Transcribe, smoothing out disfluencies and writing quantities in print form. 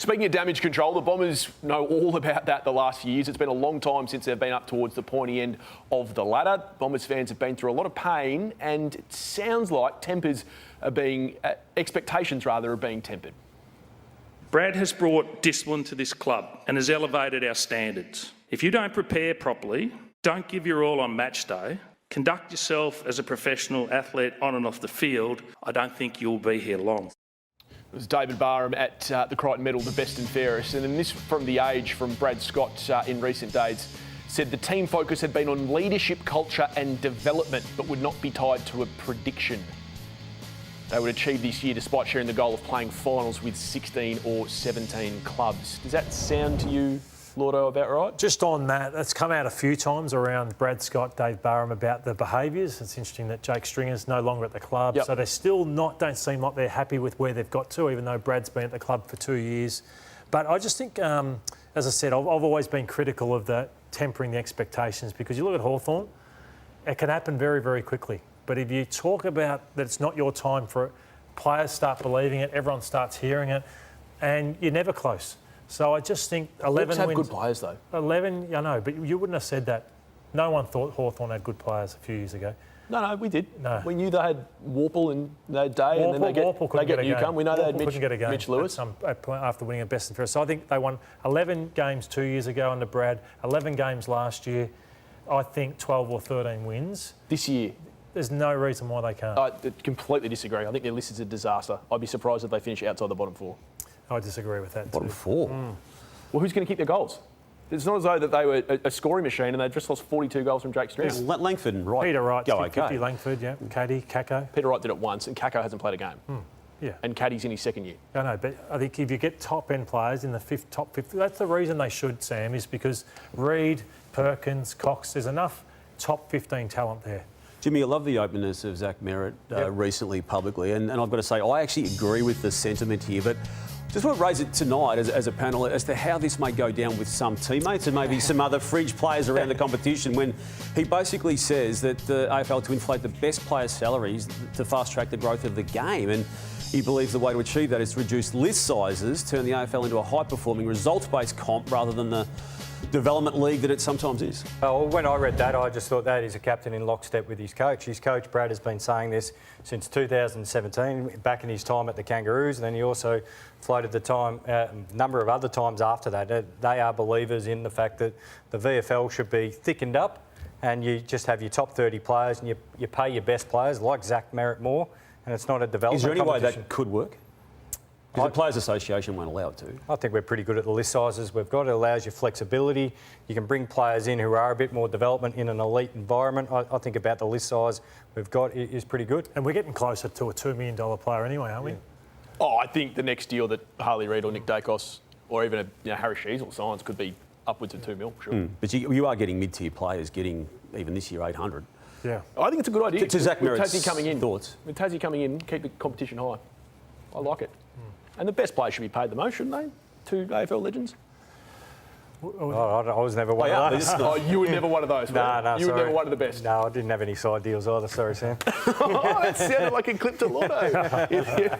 Speaking of damage control, the Bombers know all about that the last few years. It's been a long time since they've been up towards the pointy end of the ladder. Bombers fans have been through a lot of pain, and it sounds like expectations are being tempered. Brad has brought discipline to this club and has elevated our standards. If you don't prepare properly, don't give your all on match day, conduct yourself as a professional athlete on and off the field, I don't think you'll be here long. It was David Barham at the Crichton Medal, the best and fairest. And then this from The Age, from Brad Scott in recent days, said the team focus had been on leadership, culture and development, but would not be tied to a prediction. They would achieve this year despite sharing the goal of playing finals with 16 or 17 clubs. Does that sound to you, Lordo, about right? Just on that, it's come out a few times around Brad Scott, Dave Barham about the behaviours. It's interesting that Jake Stringer's no longer at the club, so they still don't seem like they're happy with where they've got to, even though Brad's been at the club for 2 years. But I just think, as I said, I've always been critical of the tempering the expectations, because you look at Hawthorn, it can happen very, very quickly. But if you talk about that it's not your time for it, players start believing it, everyone starts hearing it, and you're never close. So I just think 11 have wins. good players, though. 11, I know, but you wouldn't have said that. No one thought Hawthorn had good players a few years ago. No, we did. No. We knew they had Warple and they had Day, and then they get Newcombe. We know they had Mitch Lewis. After winning a best and fairest. So I think they won 11 games 2 years ago under Brad, 11 games last year. I think 12 or 13 wins. This year? There's no reason why they can't. I completely disagree. I think their list is a disaster. I'd be surprised if they finish outside the bottom four. I disagree with that. Bottom four? Well, who's going to kick their goals? It's not as though that they were a scoring machine and they just lost 42 goals from Jake Stringer. Yeah, Langford and Wright. Peter Wright, go 50 Langford, yeah. Caddy, Kako. Peter Wright did it once, and Kako hasn't played a game. Yeah. And Caddy's in his second year. I know, but I think if you get top-end players in the top 50, that's the reason they should, Sam, is because Reid, Perkins, Cox, there's enough top 15 talent there. Jimmy, I love the openness of Zach Merritt recently publicly, and I've got to say, I actually agree with the sentiment here, but just want to raise it tonight as a panel as to how this may go down with some teammates and maybe some other fringe players around the competition, when he basically says that the AFL to inflate the best players' salaries to fast-track the growth of the game, and he believes the way to achieve that is to reduce list sizes, turn the AFL into a high-performing, results-based comp rather than the development league that it sometimes is. Well, when I read that, I just thought that is a captain in lockstep with his coach. His coach, Brad, has been saying this since 2017, back in his time at the Kangaroos, and then he also floated the number of other times after that. They are believers in the fact that the VFL should be thickened up, and you just have your top 30 players, and you pay your best players, like Zach Merritt, more, and it's not a development competition. Is there any way that could work? Because the Players Association won't allow it to. I think we're pretty good at the list sizes we've got. It allows you flexibility. You can bring players in who are a bit more development in an elite environment. I think about the list size we've got is pretty good. And we're getting closer to a $2 million player anyway, aren't we? Oh, I think the next deal that Harley Reid or Nick Dacos or even Harry Sheasel signs could be upwards of $2 million, sure. But you are getting mid-tier players getting, even this year, 800. Yeah. I think it's a good idea. To Zach Merritt's Tassie coming in. Thoughts? With Tassie coming in, keep the competition high. I like it. And the best players should be paid the most, shouldn't they? Two AFL legends. I was never one of those. Oh, you were never one of those. No, you were never one of the best. No, I didn't have any side deals either. Sorry, Sam. That sounded like a clip to Lotto.